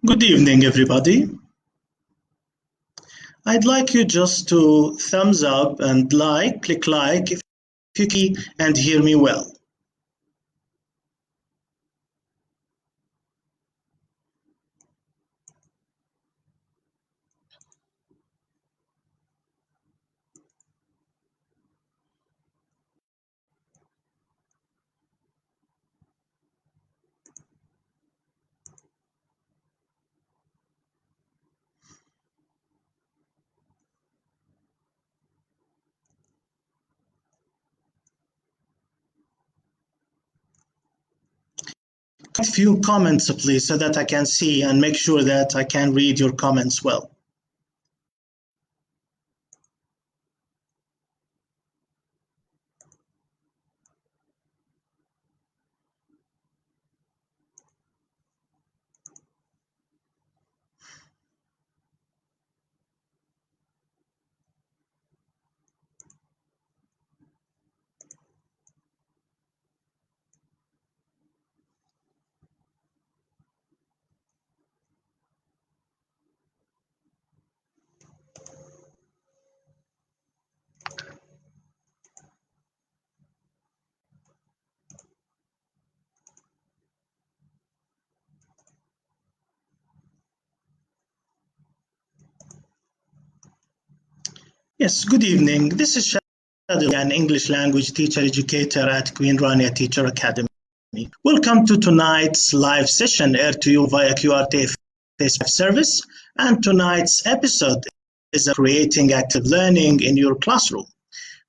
Good evening, everybody. I'd like you just to thumbs up and click like if you can and hear me well. A few comments, please, so that I can see and make sure that I can read your comments well. Yes, good evening. This is Shadi, an English language teacher educator at Queen Rania Teacher Academy. Welcome to tonight's live session aired to you via QRT Facebook service. And tonight's episode is creating active learning in your classroom.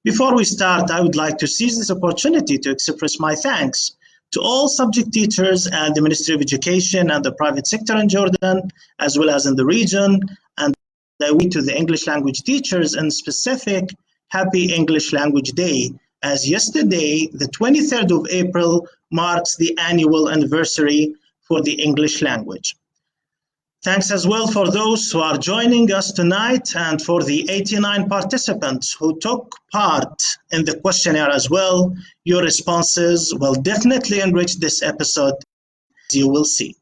Before we start, I would like to seize this opportunity to express my thanks to all subject teachers at the Ministry of Education and the private sector in Jordan, as well as in the region, and to the English language teachers in specific, Happy English Language Day, as yesterday, the 23rd of April, marks the annual anniversary for the English language. Thanks as well for those who are joining us tonight and for the 89 participants who took part in the questionnaire as well. Your responses will definitely enrich this episode, as you will see.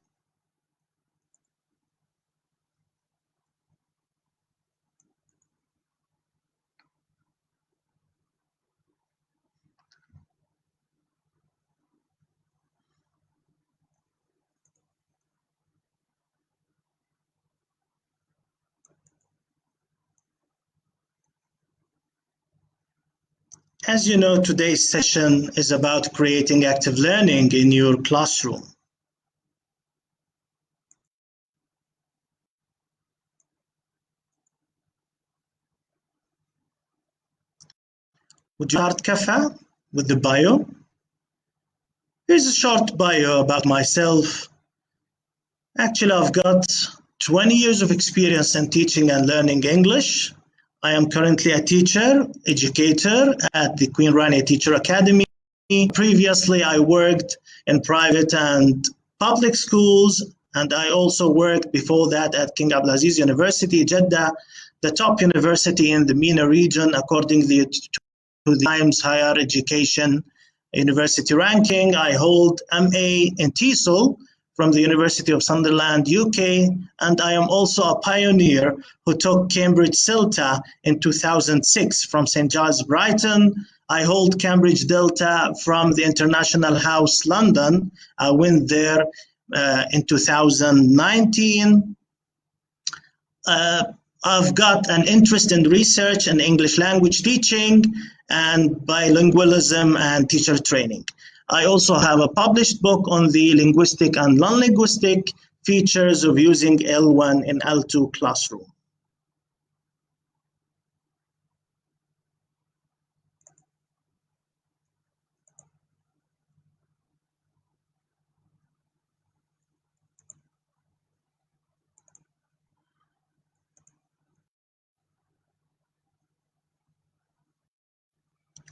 As you know, today's session is about creating active learning in your classroom. Would you start, Kafa, with the bio? Here's a short bio about myself. Actually, I've got 20 years of experience in teaching and learning English. I am currently a teacher, educator at the Queen Rania Teacher Academy. Previously, I worked in private and public schools, and I also worked before that at King Abdulaziz University, Jeddah, the top university in the MENA region, according to the Times Higher Education University ranking. I hold MA in TESOL from the University of Sunderland, UK, and I am also a pioneer who took Cambridge CELTA in 2006 from St. Giles, Brighton. I hold Cambridge Delta from the International House, London. I went there in 2019. I've got an interest in research and English language teaching and bilingualism and teacher training. I also have a published book on the linguistic and non-linguistic features of using L1 in L2 classroom.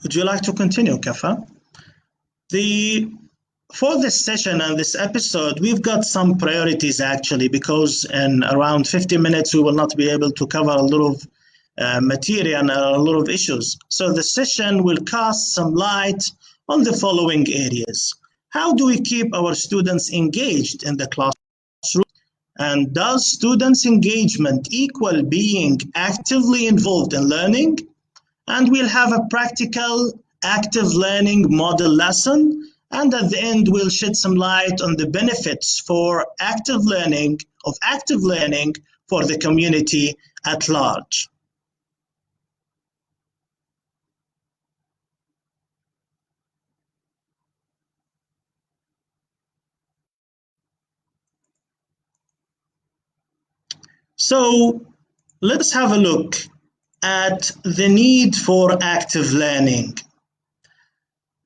Would you like to continue, Kafa? For this session and this episode, we've got some priorities actually, because in around 50 minutes, we will not be able to cover a lot of material and a lot of issues. So the session will cast some light on the following areas. How do we keep our students engaged in the classroom? And does students' engagement equal being actively involved in learning? And we'll have a practical active learning model lesson. And at the end, we'll shed some light on the benefits for active learning for the community at large. So let's have a look at the need for active learning.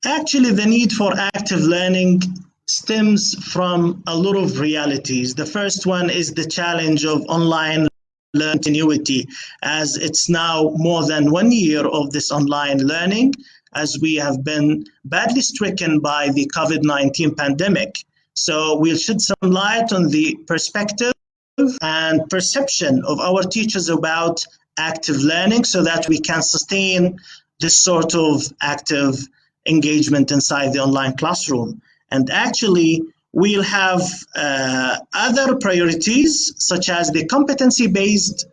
Actually, the need for active learning stems from a lot of realities. The first one is the challenge of online learning continuity, as it's now more than 1 year of this online learning, as we have been badly stricken by the COVID-19 pandemic. So we'll shed some light on the perspective and perception of our teachers about active learning so that we can sustain this sort of active engagement inside the online classroom. And actually, we'll have other priorities, such as the competency-based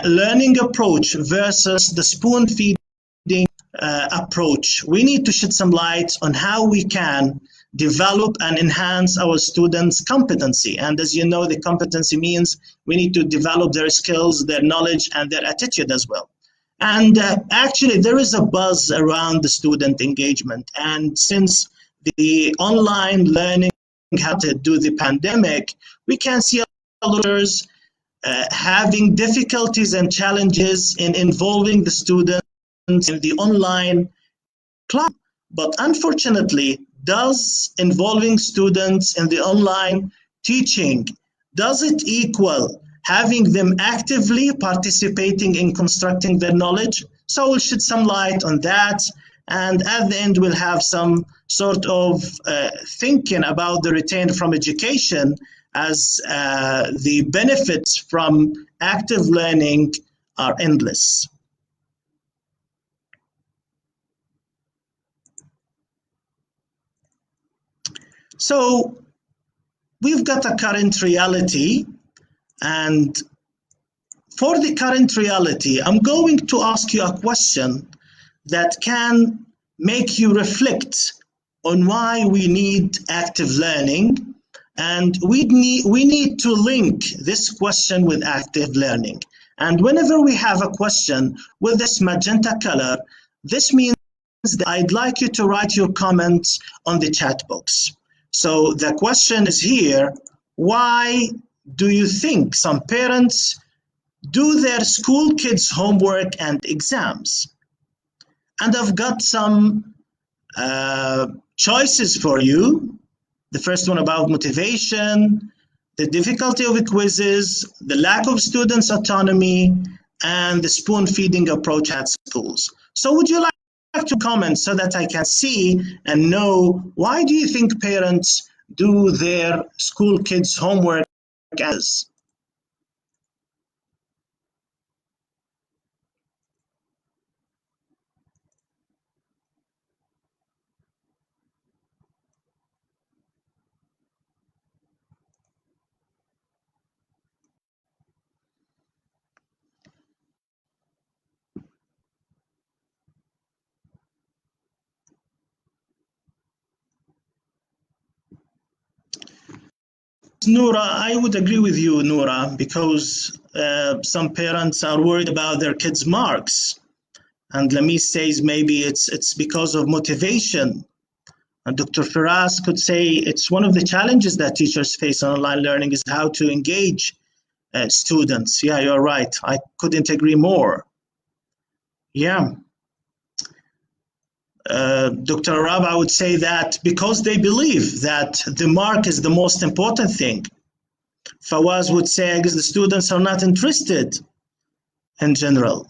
learning approach versus the spoon-feeding approach. We need to shed some light on how we can develop and enhance our students' competency. And as you know, the competency means we need to develop their skills, their knowledge, and their attitude as well. And actually, there is a buzz around the student engagement. And since the online learning had to do the pandemic, we can see a lot of teachers having difficulties and challenges in involving the students in the online class. But unfortunately, does involving students in the online teaching, does it equal having them actively participating in constructing their knowledge? So we'll shed some light on that. And at the end, we'll have some sort of thinking about the retained from education, as the benefits from active learning are endless. So we've got a current reality, and for the current reality, I'm going to ask you a question that can make you reflect on why we need active learning, and we need to link this question with active learning. And whenever we have a question with this magenta color, this means that I'd like you to write your comments on the chat box. So the question is here: why do you think some parents do their school kids' homework and exams? And I've got some choices for you. The first one about motivation, the difficulty of quizzes, the lack of students' autonomy, and the spoon-feeding approach at schools. So would you like to comment so that I can see and know, why do you think parents do their school kids' homework as? Noura, I would agree with you, Noura, because some parents are worried about their kids' marks. And Lamis says maybe it's because of motivation. And Dr. Firas could say it's one of the challenges that teachers face in online learning is how to engage students. Yeah, you're right. I couldn't agree more. Yeah. Dr. Araba would say that because they believe that the mark is the most important thing. Fawaz would say, I guess the students are not interested in general.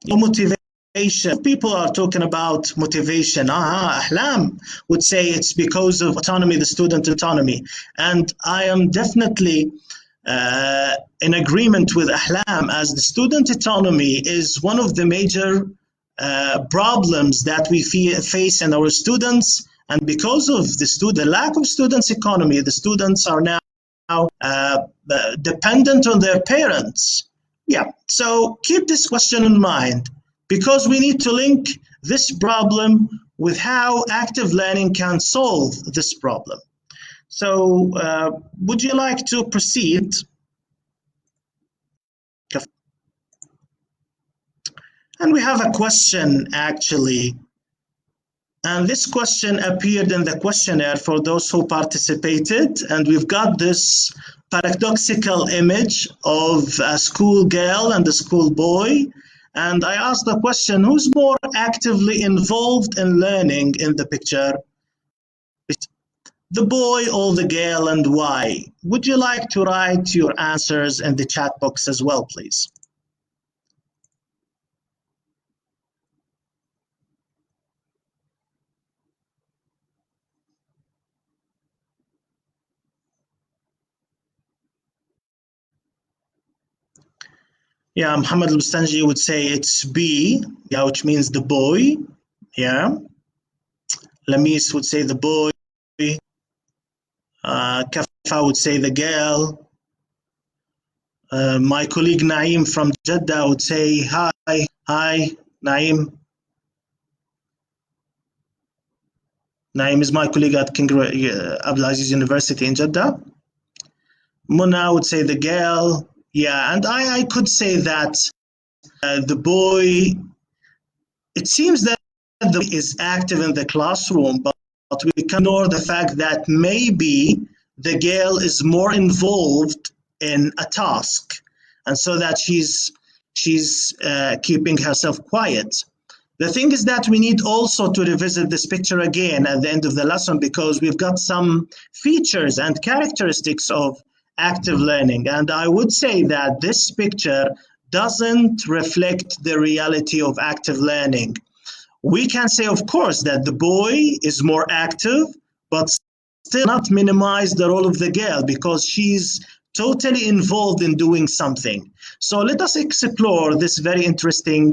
Motivation. People are talking about motivation. Ahlam would say it's because of autonomy, the student autonomy. And I am definitely in agreement with Ahlam, as the student autonomy is one of the major problems that we face in our students. And because of the lack of students' economy, the students are now dependent on their parents. Yeah, so keep this question in mind because we need to link this problem with how active learning can solve this problem. So would you like to proceed? And we have a question actually. And this question appeared in the questionnaire for those who participated. And we've got this paradoxical image of a schoolgirl and a schoolboy. And I asked the question, who's more actively involved in learning in the picture? The boy or the girl, and why? Would you like to write your answers in the chat box as well, please? Yeah, Muhammad al-Bustanji would say it's B, yeah, which means the boy. Yeah. Lamis would say the boy. Kafa would say the girl. My colleague Naim from Jeddah would say hi. Hi, Naim. Naim is my colleague at King Abdulaziz University in Jeddah. Muna would say the girl. Yeah, and I could say that the boy, it seems that the boy is active in the classroom, but we can ignore the fact that maybe the girl is more involved in a task, and so that she's keeping herself quiet. The thing is that we need also to revisit this picture again at the end of the lesson because we've got some features and characteristics of active learning. And I would say that this picture doesn't reflect the reality of active learning. We can say, of course, that the boy is more active, but still not minimize the role of the girl because she's totally involved in doing something. So let us explore this very interesting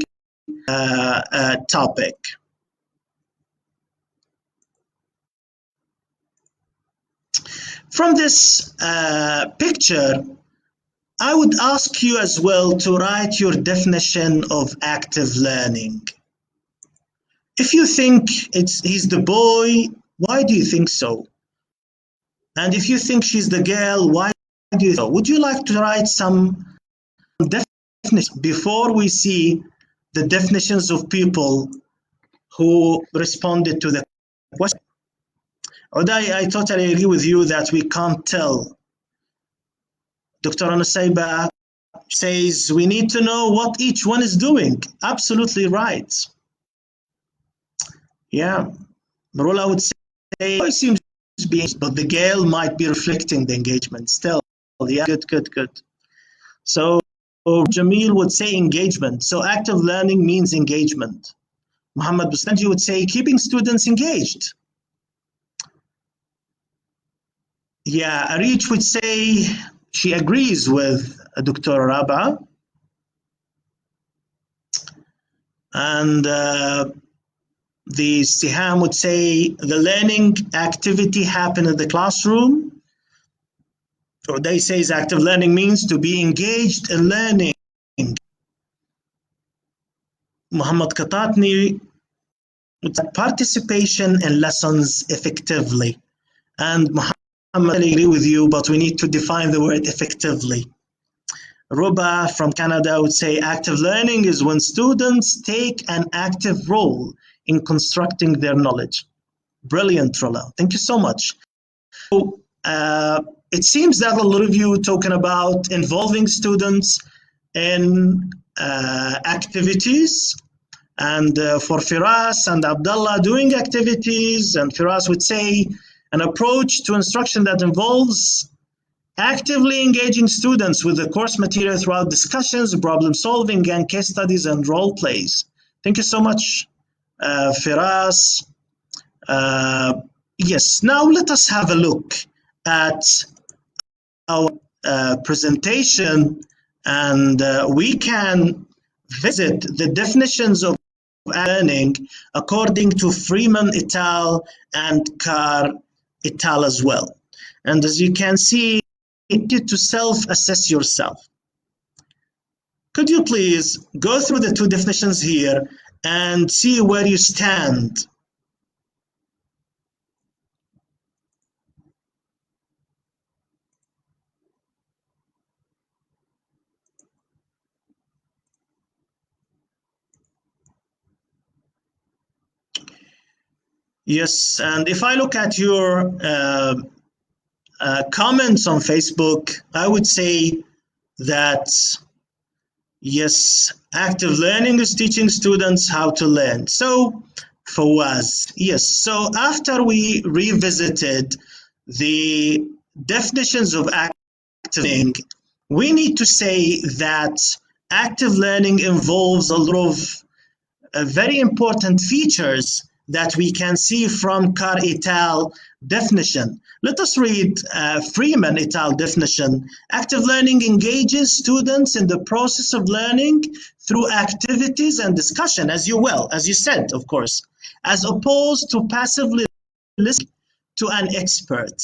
topic. From this picture, I would ask you as well to write your definition of active learning. If you think he's the boy, why do you think so? And if you think she's the girl, why do you think so? Would you like to write some definitions before we see the definitions of people who responded to the question? Uday, I totally agree with you that we can't tell. Dr. Anusayba says we need to know what each one is doing. Absolutely right. Yeah. Marula would say, it seems to be, but the girl might be reflecting the engagement still. Yeah, good. So Jamil would say engagement. So active learning means engagement. Muhammad Bustanji would say keeping students engaged. Yeah, Arich would say she agrees with Dr. Rabaa. And the Siham would say the learning activity happened in the classroom. Uday says active learning means to be engaged in learning. Muhammad Katatni would say participation in lessons effectively. And Muhammad, I agree with you, but we need to define the word effectively. Ruba from Canada would say active learning is when students take an active role in constructing their knowledge. Brilliant, Rola. Thank you so much. So, it seems that a lot of you talking about involving students in activities, and for Firas and Abdullah doing activities, and Firas would say an approach to instruction that involves actively engaging students with the course material throughout discussions, problem solving, and case studies and role plays. Thank you so much, Firas. Yes, now let us have a look at our presentation, and we can visit the definitions of learning according to Freeman et al. And Carr et al. As well. And as you can see, you to self-assess yourself. Could you please go through the two definitions here and see where you stand? Yes, and if I look at your comments on Facebook, I would say that yes, active learning is teaching students how to learn. So Fawaz, yes, so after we revisited the definitions of active learning, we need to say that active learning involves a lot of very important features that we can see from Carr et al. Definition. Let us read Freeman et al. Definition. Active learning engages students in the process of learning through activities and discussion, as you said, of course, as opposed to passively listening to an expert.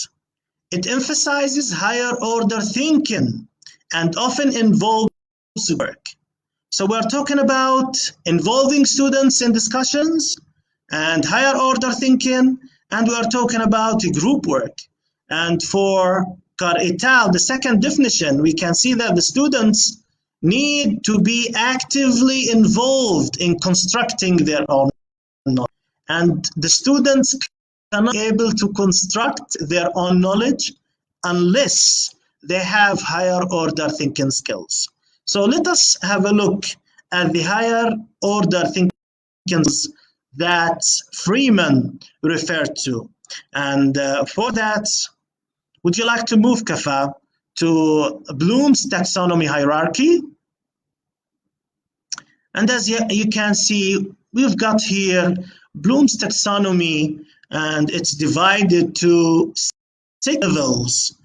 It emphasizes higher order thinking and often involves work. So we're talking about involving students in discussions and higher order thinking, and we are talking about group work. And for Carr et al., the second definition, we can see that the students need to be actively involved in constructing their own knowledge. And the students cannot be able to construct their own knowledge unless they have higher order thinking skills. So let us have a look at the higher order thinking skills that Freeman referred to. And for that, would you like to move, Kafa, to Bloom's taxonomy hierarchy? And as you can see, we've got here Bloom's taxonomy, and it's divided to 6 levels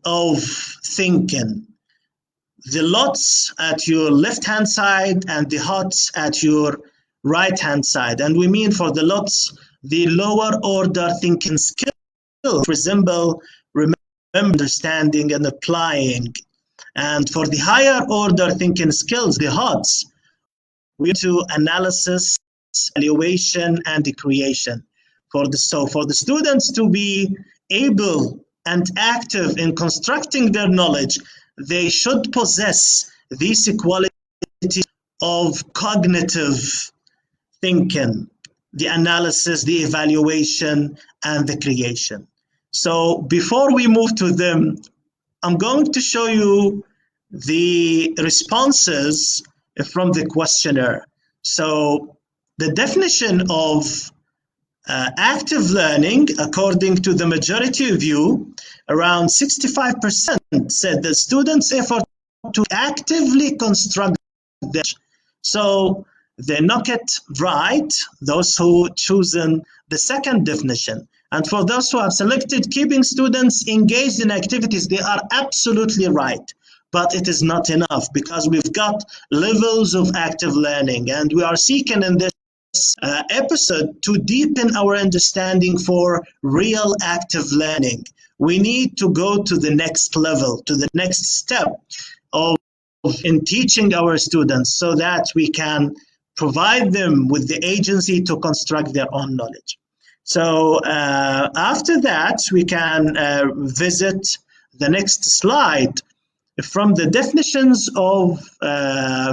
of thinking. The lots at your left-hand side and the hots at your right-hand side. And we mean for the lots, the lower order thinking skills resemble understanding and applying. And for the higher order thinking skills, the hots, we do analysis, evaluation, and the creation. For the students to be able and active in constructing their knowledge, they should possess these qualities of cognitive thinking, the analysis, the evaluation, and the creation. So before we move to them, I'm going to show you the responses from the questionnaire. So the definition of active learning, according to the majority of you, around 65% said the students' effort to actively construct their. So they knock it right, those who chosen the second definition. And for those who have selected keeping students engaged in activities, they are absolutely right. But it is not enough, because we've got levels of active learning, and we are seeking in this episode to deepen our understanding for real active learning. We need to go to the next level, to the next step in teaching our students, so that we can provide them with the agency to construct their own knowledge. So after that, we can visit the next slide. From the definitions of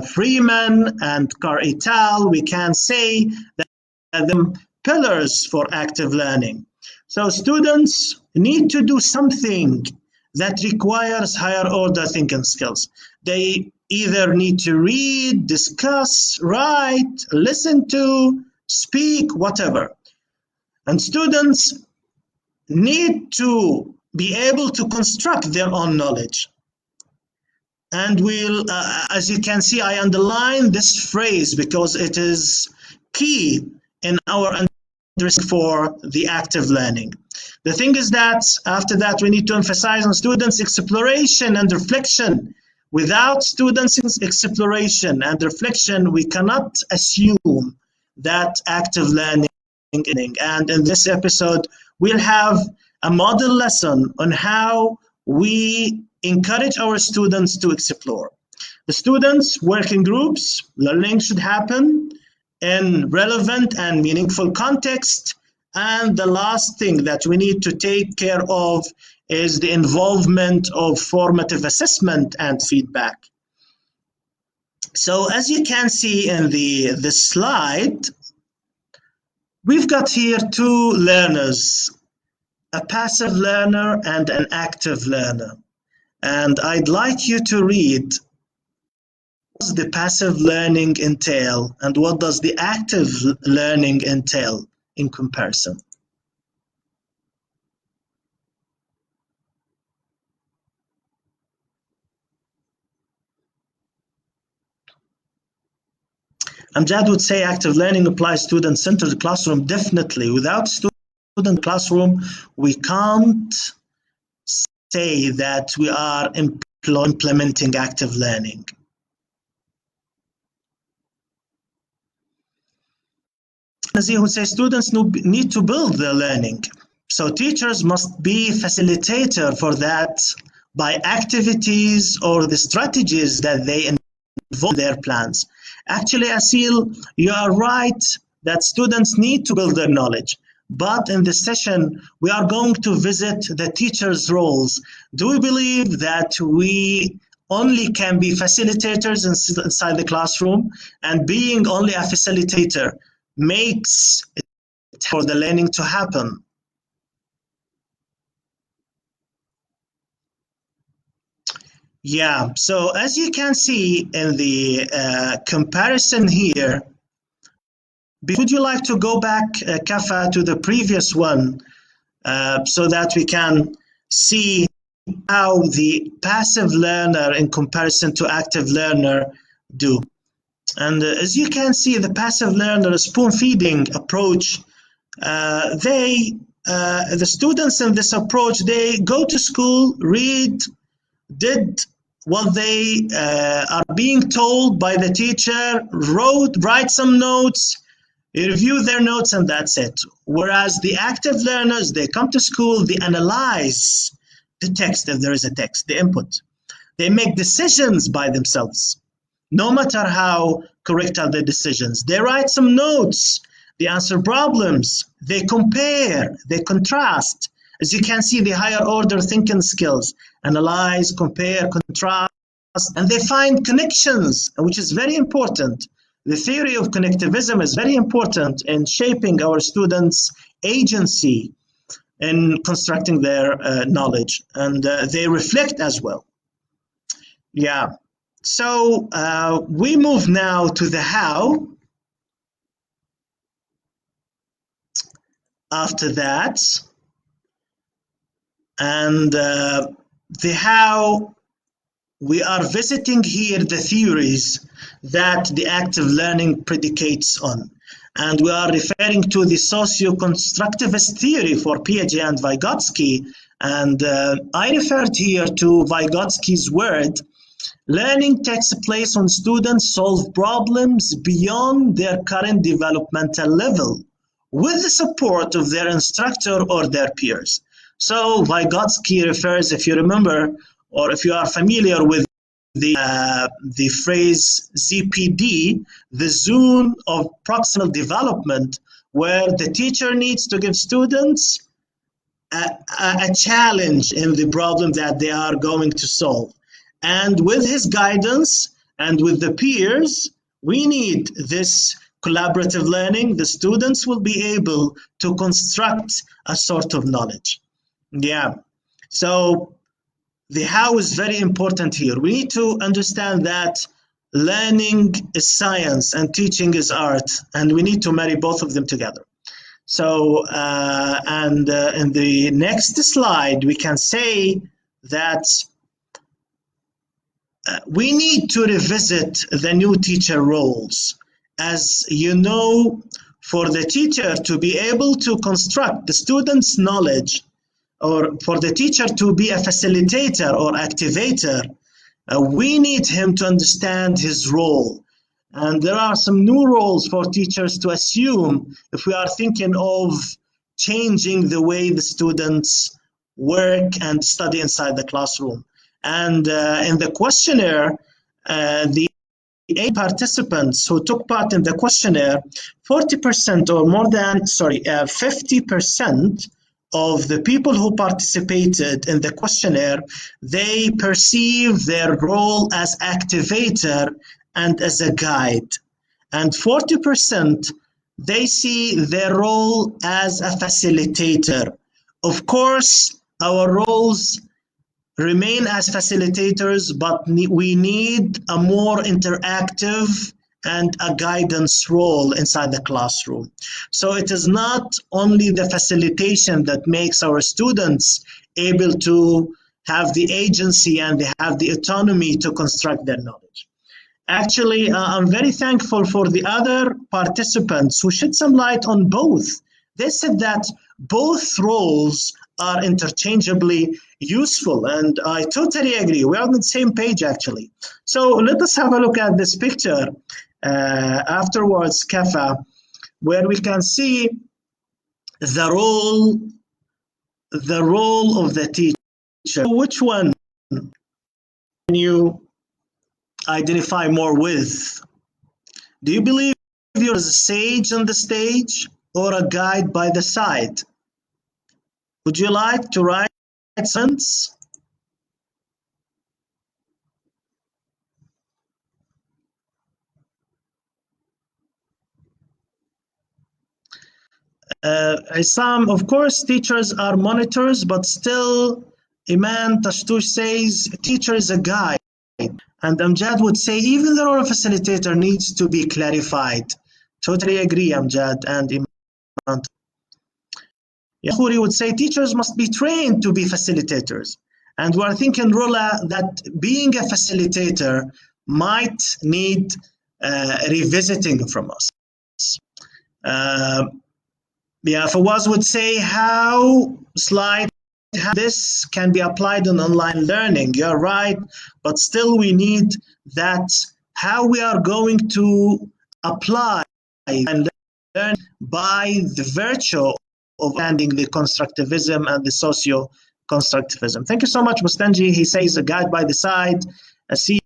Freeman and Carr et al., we can say that the pillars for active learning. So students need to do something that requires higher order thinking skills. They either need to read, discuss, write, listen to, speak, whatever. And students need to be able to construct their own knowledge. And we'll, as you can see, I underline this phrase because it is key in our understanding for the active learning. The thing is that after that, we need to emphasize on students' exploration and reflection. Without students' exploration and reflection, we cannot assume that active learning. And in this episode, we'll have a model lesson on how we encourage our students to explore. The students work in groups. Learning should happen in relevant and meaningful context. And the last thing that we need to take care of is the involvement of formative assessment and feedback. So as you can see in the slide, we've got here two learners, a passive learner and an active learner. And I'd like you to read what does the passive learning entail and what does the active learning entail in comparison. Amjad would say active learning applies student-centered classroom. Definitely. Without student classroom, we can't say that we are implementing active learning. Nazir would say students need to build their learning. So teachers must be facilitator for that by activities or the strategies that they involve in their plans. Actually, Asil, you are right that students need to build their knowledge. But in this session, we are going to visit the teachers' roles. Do we believe that we only can be facilitators inside the classroom, and being only a facilitator makes it for the learning to happen? Yeah, so as you can see in the comparison here, would you like to go back, Kafa, to the previous one so that we can see how the passive learner in comparison to active learner do? And as you can see, the passive learner spoon-feeding approach, the students in this approach, they go to school, read, did what they are being told by the teacher, write some notes, review their notes, and that's it. Whereas the active learners, they come to school, they analyze the text, if there is a text, the input. They make decisions by themselves, no matter how correct are the decisions. They write some notes, they answer problems, they compare, they contrast. As you can see, the higher order thinking skills, analyze, compare, contrast, and they find connections, which is very important. The theory of connectivism is very important in shaping our students' agency in constructing their knowledge, and they reflect as well. Yeah, so we move now to the how. After that, and the how, we are visiting here the theories that the active learning predicates on. And we are referring to the Socio-Constructivist Theory for Piaget and Vygotsky. And I referred here to Vygotsky's word, learning takes place when students solve problems beyond their current developmental level with the support of their instructor or their peers. So Vygotsky refers, if you remember, or if you are familiar with the phrase ZPD, the zone of proximal development, where the teacher needs to give students a challenge in the problem that they are going to solve. And with his guidance and with the peers, we need this collaborative learning. The students will be able to construct a sort of knowledge. Yeah, so the how is very important here. We need to understand that learning is science and teaching is art, and we need to marry both of them together. So, in the next slide, we can say that we need to revisit the new teacher roles. As you know, for the teacher to be able to construct the student's knowledge, or for the teacher to be a facilitator or activator, we need him to understand his role. And there are some new roles for teachers to assume if we are thinking of changing the way the students work and study inside the classroom. And in the questionnaire, the 8 participants who took part in the questionnaire, 40% or more than, 50% of the people who participated in the questionnaire, they perceive their role as activator and as a guide. And 40%, they see their role as a facilitator. Of course, our roles remain as facilitators, but we need a more interactive and a guidance role inside the classroom. So it is not only the facilitation that makes our students able to have the agency and they have the autonomy to construct their knowledge. Actually, I'm very thankful for the other participants who shed some light on both. They said that both roles are interchangeably useful, and I totally agree. We're on the same page, actually. So let us have a look at this picture afterwards, Kafa, where we can see the role of the teacher. Which one can you identify more with? Do you believe you're a sage on the stage or a guide by the side? Would you like to write a sentence? Isam, of course, teachers are monitors, but still, Iman Tashtush says, teacher is a guide. And Amjad would say, even the role of facilitator needs to be clarified. Totally agree, Amjad and Iman. Yahouri would say, teachers must be trained to be facilitators. And we're thinking, Rola, that being a facilitator might need revisiting from us. Fawaz would say how this can be applied in online learning. You're right, but still we need that how we are going to apply and learn by the virtue of understanding the constructivism and the socio-constructivism. Thank you so much, Mustanji. He says a guide by the side, a seal,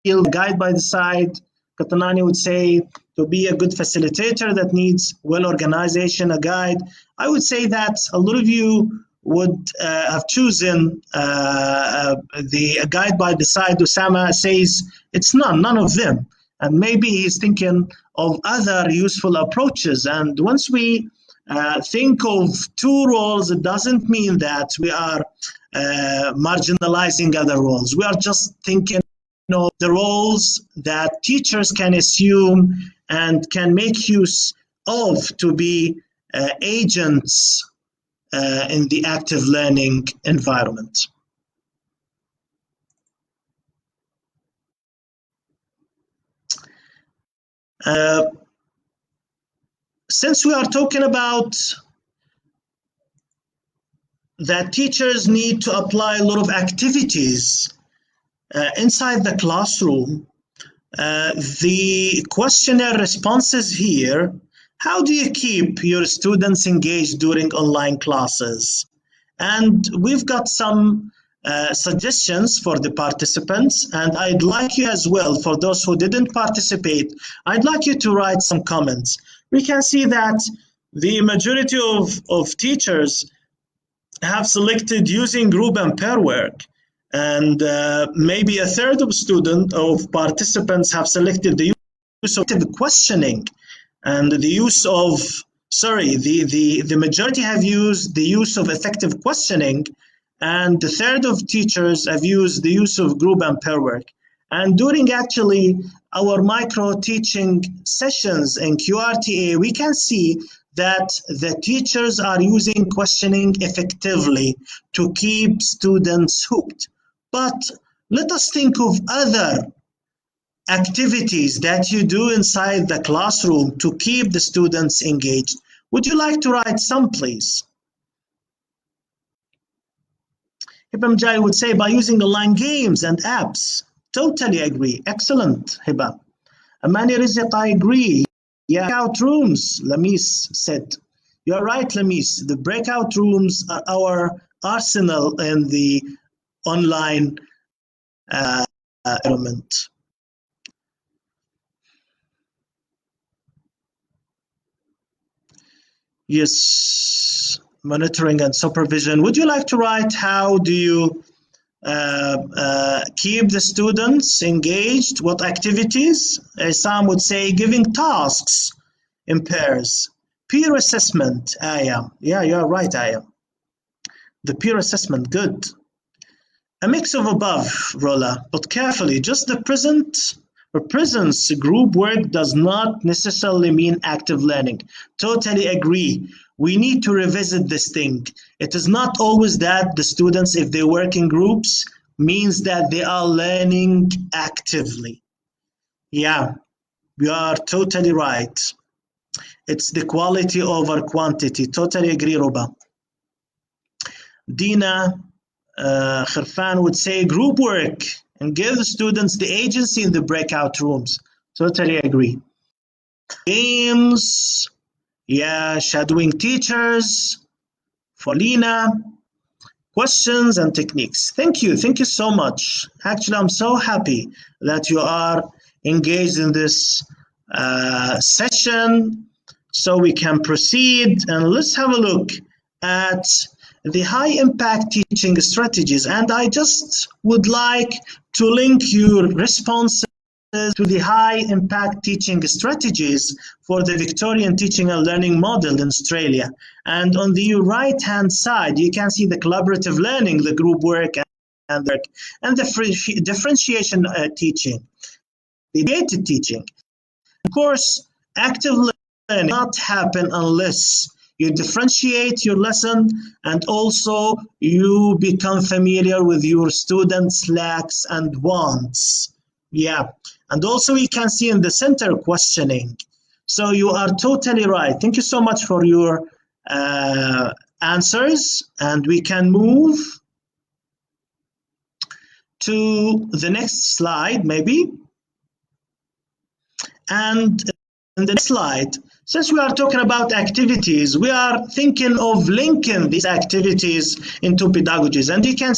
a guide by the side. Katanani would say to be a good facilitator that needs well organization, a guide. I would say that a lot of you would have chosen the guide by the side. Osama says it's none of them. And maybe he's thinking of other useful approaches. And once we think of two roles, it doesn't mean that we are marginalizing other roles. We are just thinking the roles that teachers can assume and can make use of to be agents in the active learning environment. Since we are talking about that teachers need to apply a lot of activities inside the classroom, the questionnaire responses here, how do you keep your students engaged during online classes? And we've got some suggestions for the participants, and I'd like you as well, for those who didn't participate, I'd like you to write some comments. We can see that the majority of teachers have selected using group and pair work. And maybe a third of participants have selected the use of questioning, and the use of, the majority have used the use of effective questioning, and the third of teachers have used the use of group and pair work. And during actually our micro teaching sessions in QRTA, we can see that the teachers are using questioning effectively to keep students hooked. But let us think of other activities that you do inside the classroom to keep the students engaged. Would you like to write some, please? Hiba Mjai would say by using online games and apps. Totally agree. Excellent, Hiba. Amani Rizq, I agree. Yeah, breakout rooms, Lamis said. You're right, Lamis. The breakout rooms are our arsenal in the online environment. Yes, monitoring and supervision. Would you like to write how do you keep the students engaged? What activities? Some would say giving tasks in pairs. Peer assessment, Aya. Yeah, you're right, Aya. The peer assessment, good. A mix of above, Rola, but carefully. Just the presence group work does not necessarily mean active learning. Totally agree. We need to revisit this thing. It is not always that the students, if they work in groups, means that they are learning actively. Yeah, you are totally right. It's the quality over quantity. Totally agree, Ruba. Dina Khirfan would say group work and give the students the agency in the breakout rooms. Totally agree. Games, yeah, shadowing teachers, Folina, questions and techniques. Thank you so much. Actually, I'm so happy that you are engaged in this session, so we can proceed and let's have a look at the high impact teaching strategies. And I just would like to link your responses to the high impact teaching strategies for the Victorian teaching and learning model in Australia. And on the right hand side, you can see the collaborative learning, the group work and the differentiation teaching, the mediated teaching. Of course, active learning does not happen unless you differentiate your lesson and also you become familiar with your students' lacks and wants. Yeah, and also we can see in the center questioning. So you are totally right. Thank you so much for your answers, and we can move to the next slide maybe. And in the next slide, since we are talking about activities, we are thinking of linking these activities into pedagogies. And you can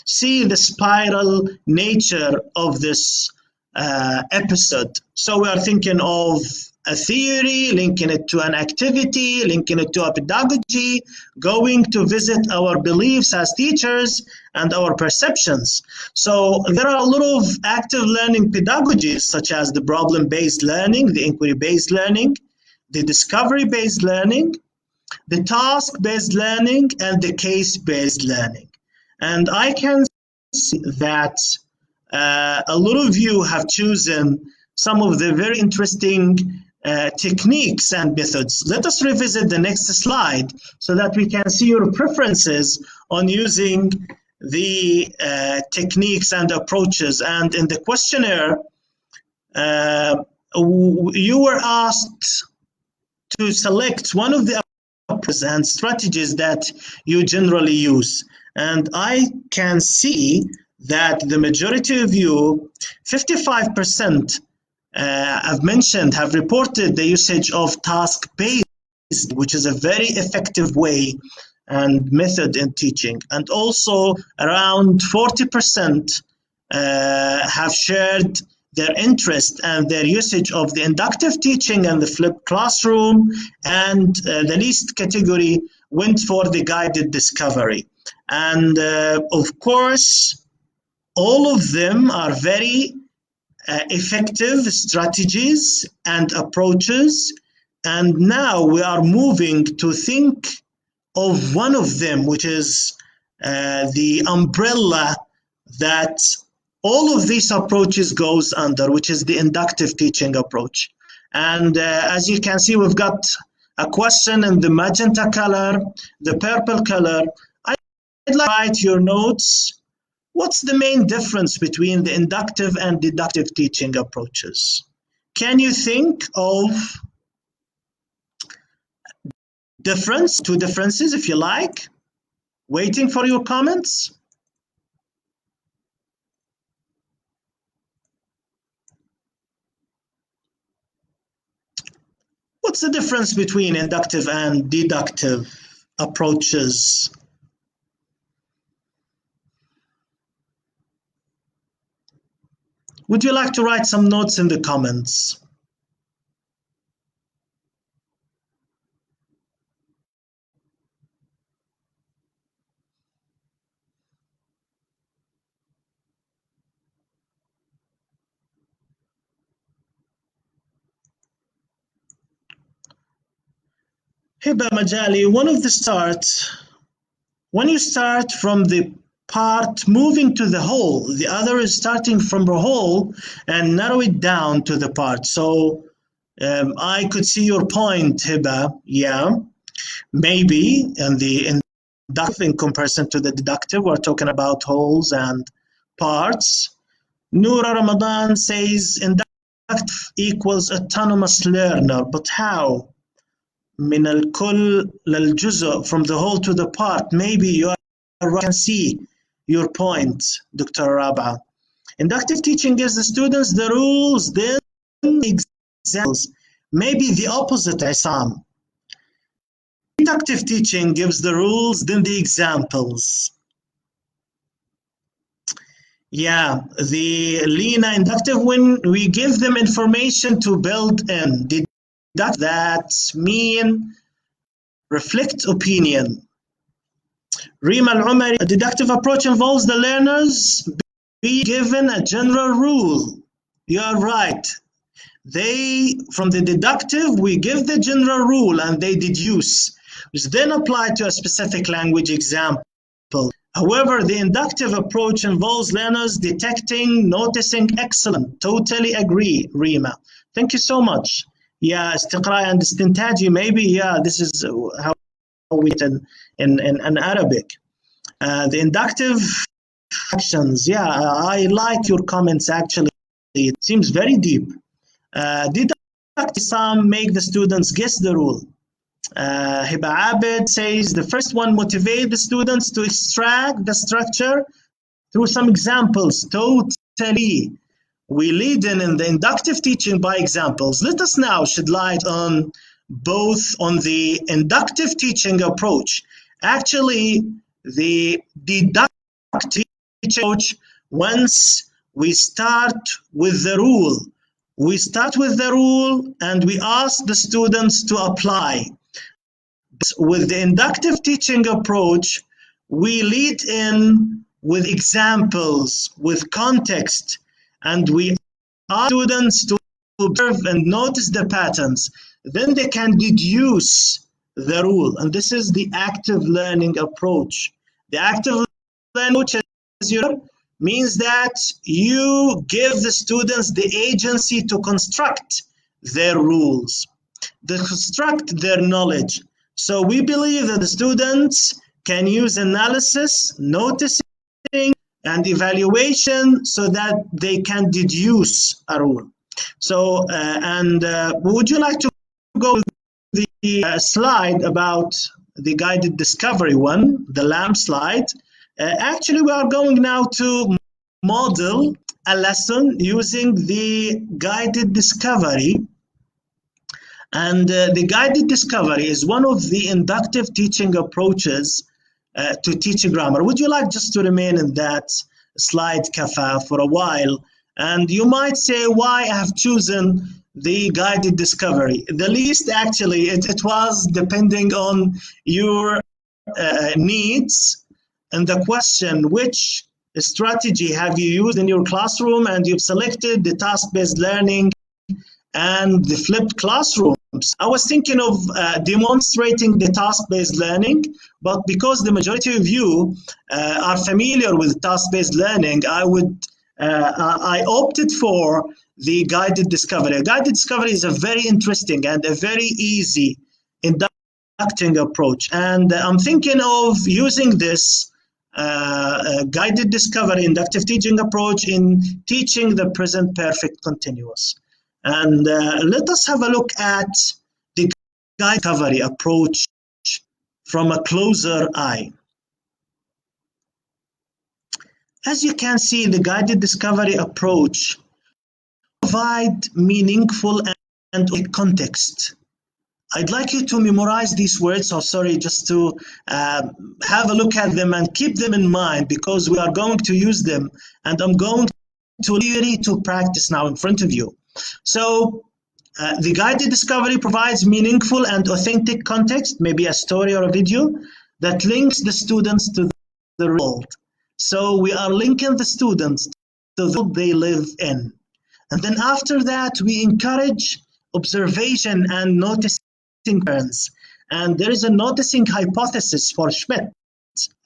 see the spiral nature of this episode. So we are thinking of a theory, linking it to an activity, linking it to a pedagogy, going to visit our beliefs as teachers and our perceptions. So there are a lot of active learning pedagogies, such as the problem-based learning, the inquiry-based learning, the discovery-based learning, the task-based learning, and the case-based learning. And I can see that a lot of you have chosen some of the very interesting techniques and methods. Let us revisit the next slide so that we can see your preferences on using the techniques and approaches. And in the questionnaire, you were asked to select one of the approaches and strategies that you generally use. And I can see that the majority of you, 55%, have reported the usage of task-based, which is a very effective way and method in teaching. And also around 40% have shared their interest and their usage of the inductive teaching and the flipped classroom, and the least category went for the guided discovery. And of course, all of them are very effective strategies and approaches, and now we are moving to think of one of them, which is the umbrella that all of these approaches goes under, which is the inductive teaching approach. And as you can see, we've got a question in the magenta color, the purple color. I'd like to write your notes. What's the main difference between the inductive and deductive teaching approaches? Can you think of two differences if you like? Waiting for your comments. What's the difference between inductive and deductive approaches? Would you like to write some notes in the comments? Hiba Majali, when you start from the part moving to the whole, the other is starting from the whole and narrow it down to the part. So I could see your point, Hiba. Yeah, maybe in the inductive in comparison to the deductive, we're talking about wholes and parts. Noura Ramadan says inductive equals autonomous learner, but how? من الكل للجزء, from the whole to the part. Maybe you are right. I can see your point, Dr. Rabah. Inductive teaching gives the students the rules, then examples. Maybe the opposite, Isam. Inductive teaching gives the rules, then the examples. Yeah, the Lena inductive, when we give them information to build in. That mean reflect opinion. Rima Al-Umari, a deductive approach involves the learners be given a general rule. You are right. From the deductive, we give the general rule and they deduce, which then apply to a specific language example. However, the inductive approach involves learners detecting, noticing. Excellent. Totally agree, Rima. Thank you so much. Yeah, استقراء and استنتاجي, maybe, yeah, this is how we in Arabic. The inductive actions, yeah, I like your comments actually. It seems very deep. Deductive some make the students guess the rule. Hiba Abed says the first one motivate the students to extract the structure through some examples. Totally. We lead in the inductive teaching by examples. Let us now shed light on both on the inductive teaching approach. Actually, the deductive teaching approach, once we start with the rule, and we ask the students to apply. But with the inductive teaching approach, we lead in with examples, with context, and we ask students to observe and notice the patterns. Then they can deduce the rule. And this is the active learning approach. The active learning approach, as you know, means that you give the students the agency to construct their rules, to construct their knowledge. So we believe that the students can use analysis, noticing, and evaluation so that they can deduce a rule. So, would you like to go to the slide about the guided discovery one, the LAMP slide? Actually, we are going now to model a lesson using the guided discovery. And the guided discovery is one of the inductive teaching approaches to teach grammar. Would you like just to remain in that slide, Kafa, for a while? And you might say why I have chosen the guided discovery. The least, actually, it was depending on your needs and the question, which strategy have you used in your classroom? And you've selected the task-based learning and the flipped classrooms. I was thinking of demonstrating the task-based learning, but because the majority of you are familiar with task-based learning, I opted for the guided discovery. Guided discovery is a very interesting and a very easy inducting approach, and I'm thinking of using this guided discovery inductive teaching approach in teaching the present perfect continuous. And let us have a look at the guided discovery approach from a closer eye. As you can see, the guided discovery approach provides meaningful and context. I'd like you to memorize these words, just to have a look at them and keep them in mind, because we are going to use them, and I'm going to theory to practice now in front of you. So the guided discovery provides meaningful and authentic context, maybe a story or a video, that links the students to the world. So we are linking the students to the world they live in. And then after that, we encourage observation and noticing patterns. And there is a noticing hypothesis for Schmidt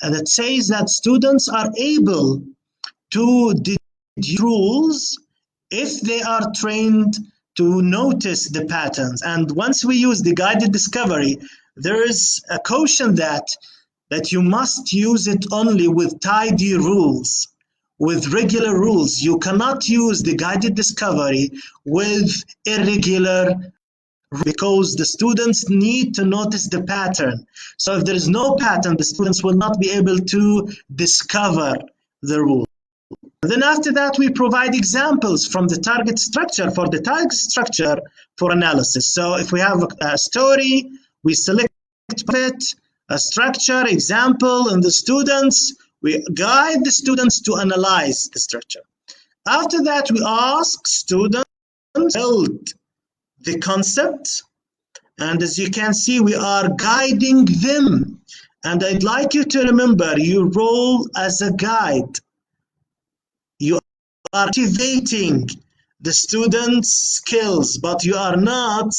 that says that students are able to deduce rules if they are trained to notice the patterns. And once we use the guided discovery, there is a caution that you must use it only with tidy rules, with regular rules. You cannot use the guided discovery with irregular, because the students need to notice the pattern. So if there is no pattern, the students will not be able to discover the rule. Then after that, we provide examples from the target structure for analysis. So if we have a story, we select it, a structure, example, and the students, we guide the students to analyze the structure. After that, we ask students to build the concept. And as you can see, we are guiding them. And I'd like you to remember your role as a guide. You are activating the students' skills, but you are not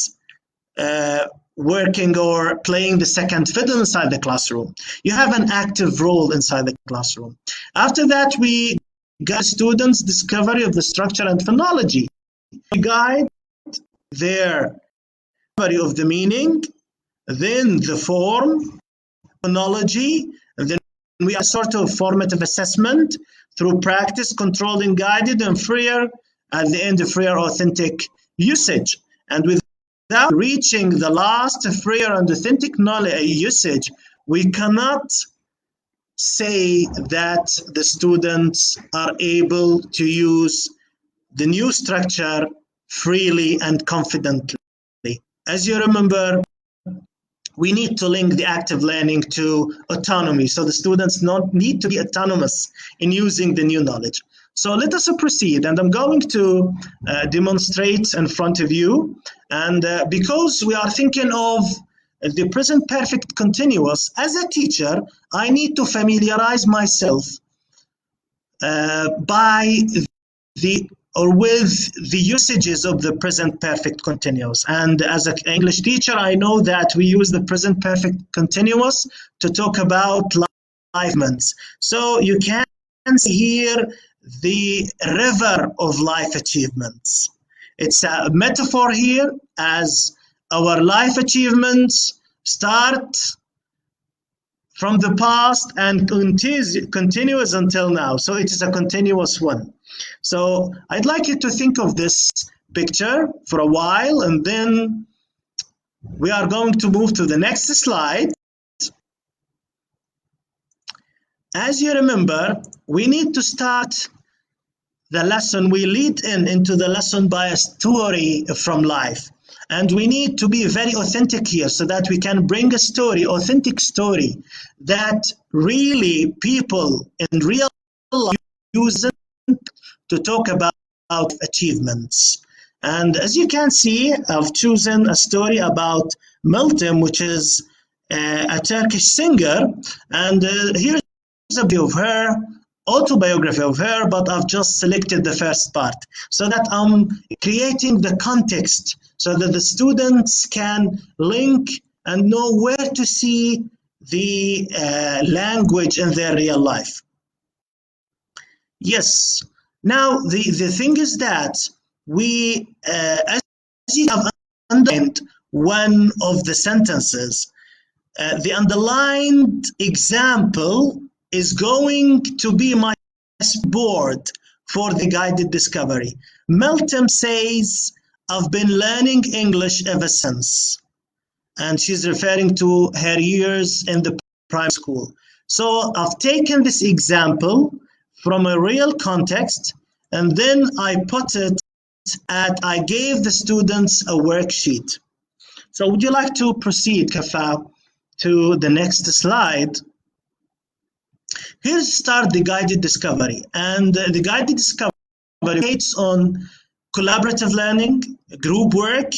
working or playing the second fiddle inside the classroom. You have an active role inside the classroom. After that, we guide students' discovery of the structure and phonology. We guide their discovery of the meaning, then the form, phonology, and then we have sort of formative assessment through practice, controlled and guided, and freer, at the end, freer authentic usage. And without reaching the last freer and authentic knowledge usage, we cannot say that the students are able to use the new structure freely and confidently. As you remember, we need to link the active learning to autonomy. So the students need to be autonomous in using the new knowledge. So let us proceed, and I'm going to demonstrate in front of you. And because we are thinking of the present perfect continuous, as a teacher, I need to familiarize myself with the usages of the present perfect continuous. And as an English teacher, I know that we use the present perfect continuous to talk about life events. So you can see here the river of life achievements. It's a metaphor here, as our life achievements start from the past and continues until now. So it is a continuous one. So I'd like you to think of this picture for a while, and then we are going to move to the next slide. As you remember, we need to start the lesson. We lead into the lesson by a story from life. And we need to be very authentic here so that we can bring a story, authentic story, that really people in real life use it to talk about achievements. And as you can see, I've chosen a story about Meltem, which is a Turkish singer. And here's a view of her, autobiography of her, but I've just selected the first part so that I'm creating the context so that the students can link and know where to see the language in their real life. Yes. Now, the thing is that we, as you have underlined one of the sentences, the underlined example is going to be my board for the guided discovery. Meltem says, I've been learning English ever since. And she's referring to her years in the primary school. So I've taken this example from a real context, and then I gave the students a worksheet. So would you like to proceed, Kafa, to the next slide? Here's start the guided discovery. And the guided discovery it's on collaborative learning, group work,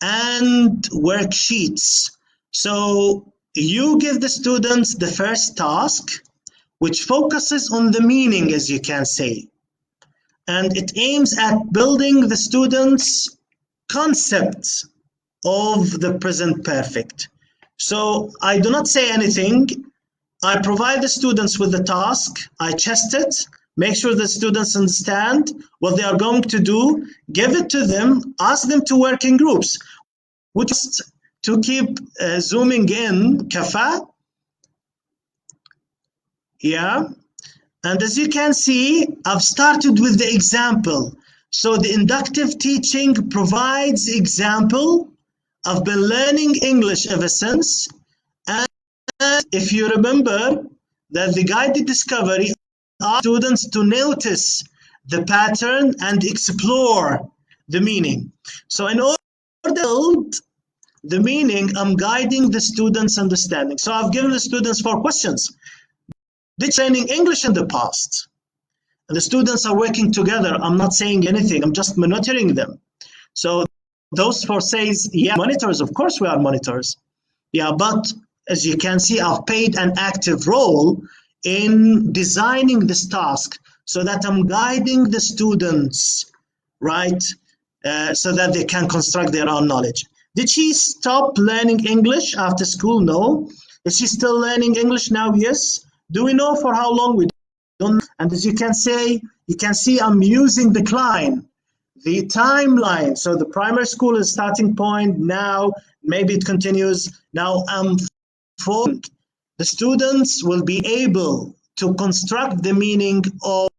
and worksheets. So you give the students the first task, which focuses on the meaning, as you can say. And it aims at building the students' concepts of the present perfect. So I do not say anything. I provide the students with the task. I test it, make sure the students understand what they are going to do, give it to them, ask them to work in groups. Just to keep zooming in, Kafa. Yeah. And as you can see, I've started with the example. So the inductive teaching provides example. I've been learning English ever since. And if you remember that the guided discovery asks students to notice the pattern and explore the meaning. So in order to build the meaning, I'm guiding the students' understanding. So I've given the students 4 questions. Did you learning English in the past? And the students are working together. I'm not saying anything. I'm just monitoring them. So those 4 says, yeah, monitors. Of course we are monitors. Yeah, but as you can see, I've played an active role in designing this task so that I'm guiding the students, right, so that they can construct their own knowledge. Did she stop learning English after school? No. Is she still learning English now? Yes. Do we know for how long? We don't. And as you can see I'm using the timeline. So the primary school is starting point now. Maybe it continues. Now the students will be able to construct the meaning of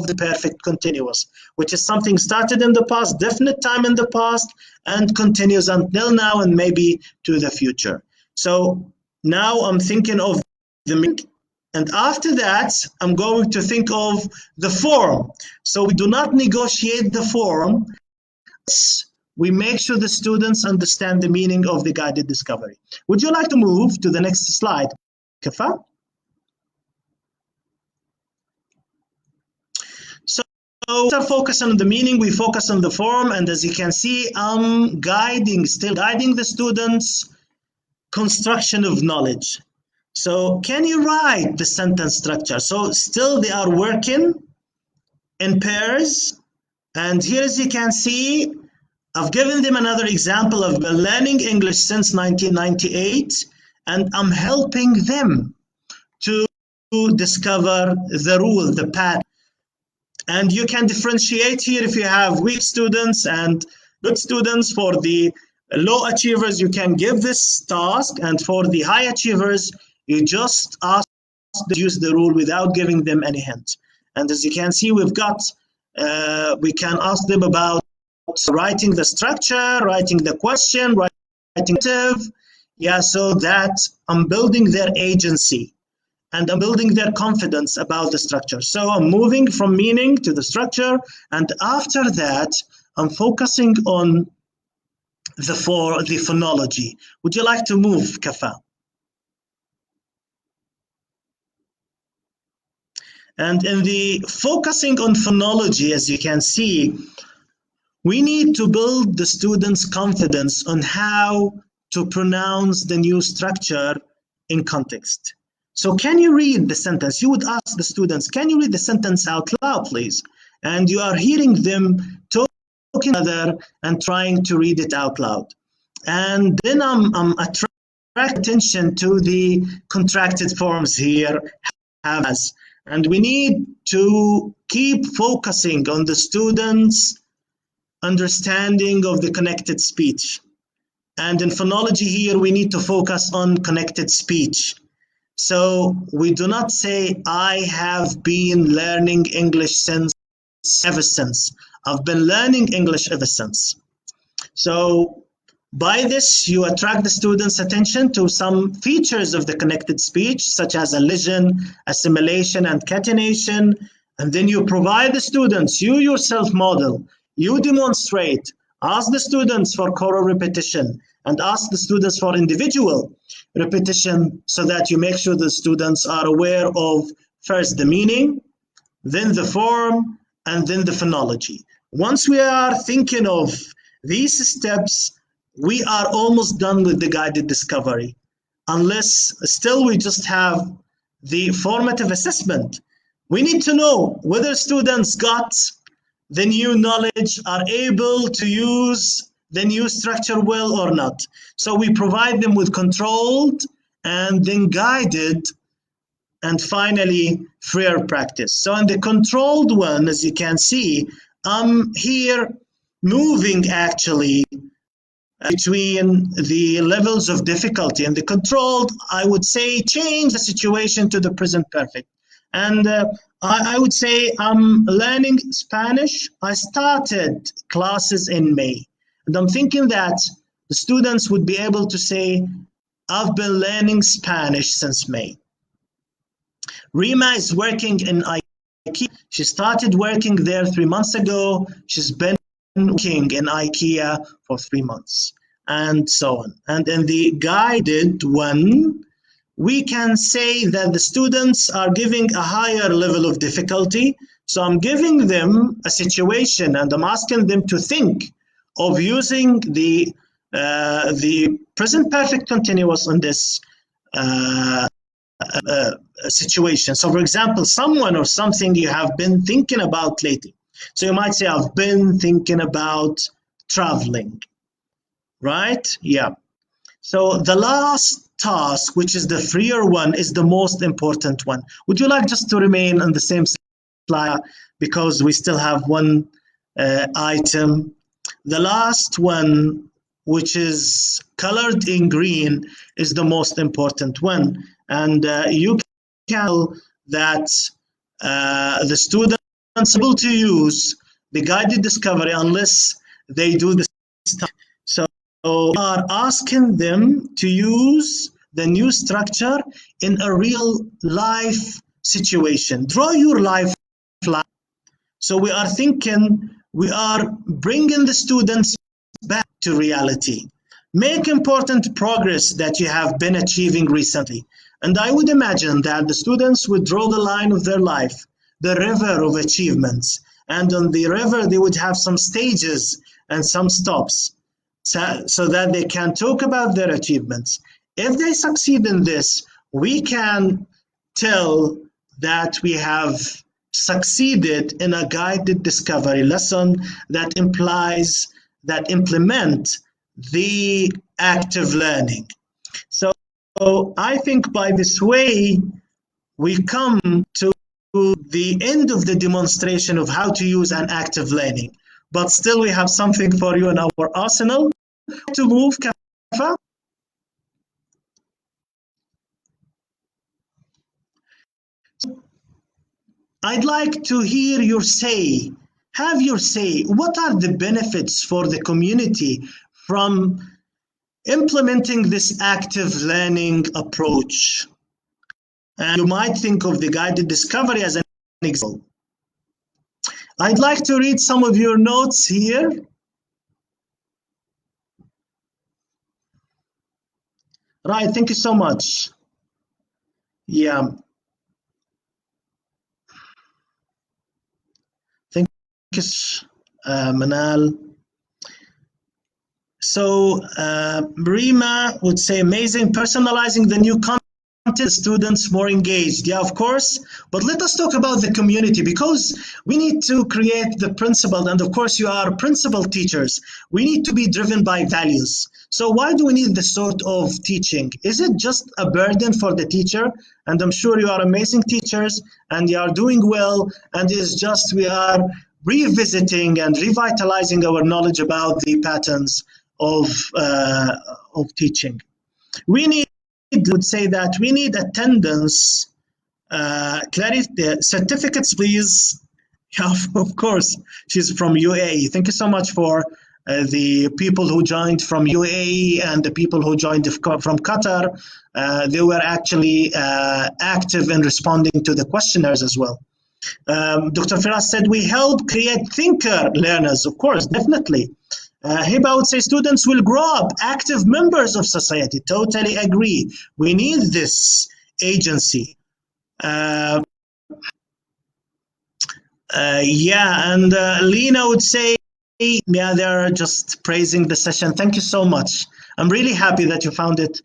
the perfect continuous, which is something started in the past, definite time in the past, and continues until now and maybe to the future. So now I'm thinking of the meaning, and after that, I'm going to think of the form. So we do not negotiate the form. We make sure the students understand the meaning of the guided discovery. Would you like to move to the next slide, Kafa? So we focus on the meaning, we focus on the form, and as you can see, I'm still guiding the students' construction of knowledge. So can you write the sentence structure? So still they are working in pairs. And here, as you can see, I've given them another example of learning English since 1998, and I'm helping them to discover the rule, the pattern. And you can differentiate here if you have weak students and good students. For the low achievers, you can give this task, and for the high achievers, you just ask them to use the rule without giving them any hint. And as you can see, we can ask them about writing the structure, writing the question, writing the so that I'm building their agency and I'm building their confidence about the structure. So I'm moving from meaning to the structure, and after that, I'm focusing on the phonology. Would you like to move, Kafa? And in the focusing on phonology, as you can see, we need to build the students' confidence on how to pronounce the new structure in context. So can you read the sentence? You would ask the students, can you read the sentence out loud, please? And you are hearing them talking together and trying to read it out loud. And then I'm attracting attention to the contracted forms here. And we need to keep focusing on the students' understanding of the connected speech. And in phonology here, we need to focus on connected speech. So we do not say, I have been learning English ever since. I've been learning English ever since. So by this, you attract the students' attention to some features of the connected speech, such as elision, assimilation, and catenation. And then you provide the students, you yourself model, you demonstrate, ask the students for choral repetition, and ask the students for individual repetition so that you make sure the students are aware of first the meaning, then the form, and then the phonology. Once we are thinking of these steps, we are almost done with the guided discovery, unless still we just have the formative assessment. We need to know whether students got the new knowledge, are able to use the new structure well or not. So we provide them with controlled and then guided and finally freer practice. So in the controlled one, as you can see, I'm here moving actually between the levels of difficulty. And the controlled, I would say, change the situation to the present perfect. And I would say I'm learning Spanish. I started classes in May. And I'm thinking that the students would be able to say, I've been learning Spanish since May. Rima is working in IKEA. She started working there 3 months ago. She's been working in IKEA for 3 months, and so on. And in the guided one, we can say that the students are giving a higher level of difficulty. So I'm giving them a situation and I'm asking them to think of using the present perfect continuous in this situation. So for example, someone or something you have been thinking about lately. So you might say, I've been thinking about traveling, right? Yeah. So the last task, which is the freer one, is the most important one. Would you like just to remain on the same slide because we still have one item? The last one, which is colored in green, is the most important one. And you can tell that the students are able to use the guided discovery unless they do this stuff. So we are asking them to use the new structure in a real life situation. Draw your life. So we are thinking, we are bringing the students back to reality. Make important progress that you have been achieving recently. And I would imagine that the students would draw the line of their life, the river of achievements. And on the river, they would have some stages and some stops so that they can talk about their achievements. If they succeed in this, we can tell that we have succeeded in a guided discovery lesson that implies that implement the active learning. So I think by this way, we come to the end of the demonstration of how to use an active learning. But still we have something for you in our arsenal. To move, Kafa. I'd like to hear your say. Have your say. What are the benefits for the community from implementing this active learning approach? And you might think of the guided discovery as an example. I'd like to read some of your notes here. Right, thank you so much. Yeah. Thank you, Manal. So Rima would say, amazing, personalizing the new content, students more engaged. Yeah, of course. But let us talk about the community, because we need to create the principle. And of course, you are principal teachers. We need to be driven by values. So why do we need this sort of teaching? Is it just a burden for the teacher? And I'm sure you are amazing teachers and you are doing well. And it's just we are revisiting and revitalizing our knowledge about the patterns of teaching. We need, would say that we need attendance, clarity, certificates, please. Yeah, of course, she's from UAE. Thank you so much for the people who joined from UAE and the people who joined from Qatar. They were actually active in responding to the questionnaires as well. Dr. Firas said, we help create thinker learners. Of course, definitely. Hiba would say students will grow up active members of society. Totally agree. We need this agency. Yeah, and Lena would say, yeah, they're just praising the session. Thank you so much. I'm really happy that you found it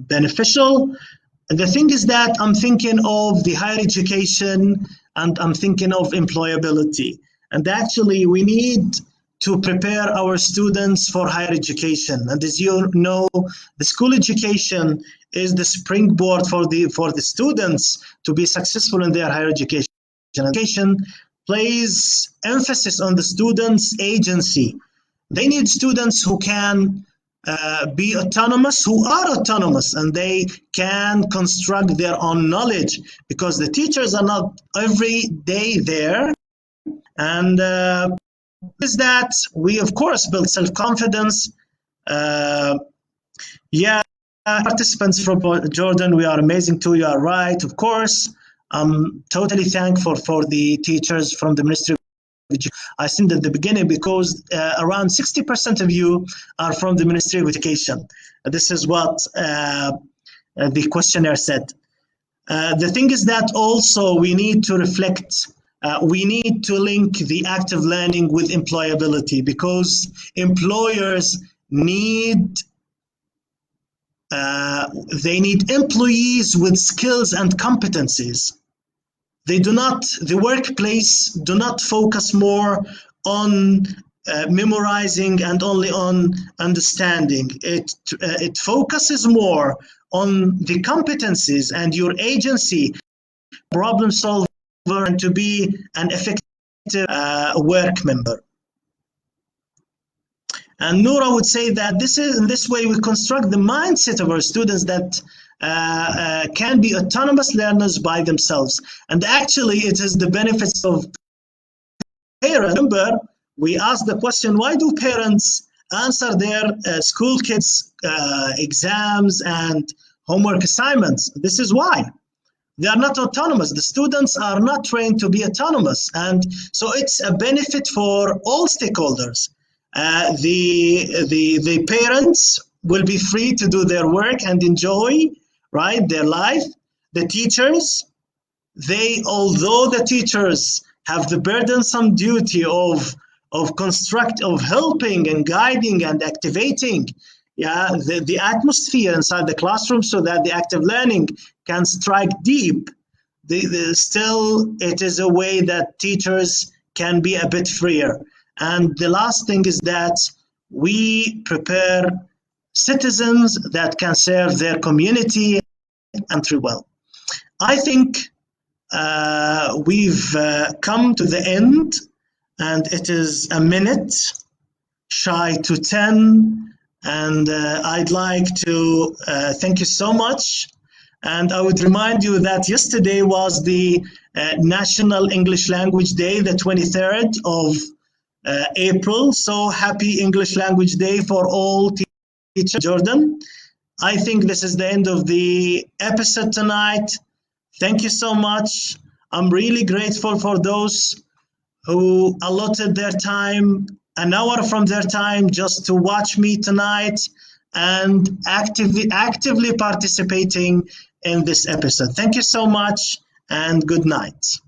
beneficial. And the thing is that I'm thinking of the higher education and I'm thinking of employability. And actually, we need to prepare our students for higher education. And as you know, the school education is the springboard for the students to be successful in their higher education. Education places emphasis on the students' agency. They need students who can be autonomous, who are autonomous, and they can construct their own knowledge because the teachers are not every day there. And is that we, of course, build self-confidence. Yeah, participants from Jordan, we are amazing too. You are right, of course. I'm totally thankful for the teachers from the Ministry of Education. I said at the beginning because around 60% of you are from the Ministry of Education. This is what the questionnaire said. The thing is that also we need to reflect, we need to link the active learning with employability because employers need they need employees with skills and competencies. They do not, the workplace do not focus more on memorizing and only on understanding. It focuses more on the competencies and your agency, problem solver, and to be an effective work member. And Noura would say that this is in this way we construct the mindset of our students that can be autonomous learners by themselves. And actually, it is the benefits of parents. Remember, we asked the question, why do parents answer their school kids' exams and homework assignments? This is why. They are not autonomous. The students are not trained to be autonomous. And so it's a benefit for all stakeholders. The parents will be free to do their work and enjoy, right, their life. The teachers, although the teachers have the burdensome duty of helping and guiding and activating, the atmosphere inside the classroom so that the active learning can strike deep. Still, it is a way that teachers can be a bit freer. And the last thing is that we prepare citizens that can serve their community and country well. I think we've come to the end, and it is a minute shy to 10, and I'd like to thank you so much. And I would remind you that yesterday was the National English Language Day, the 23rd of April. So happy English Language Day for all teachers in Jordan. I think this is the end of the episode tonight. Thank you so much. I'm really grateful for those who allotted their time, an hour from their time, just to watch me tonight and actively participating in this episode. Thank you so much and good night.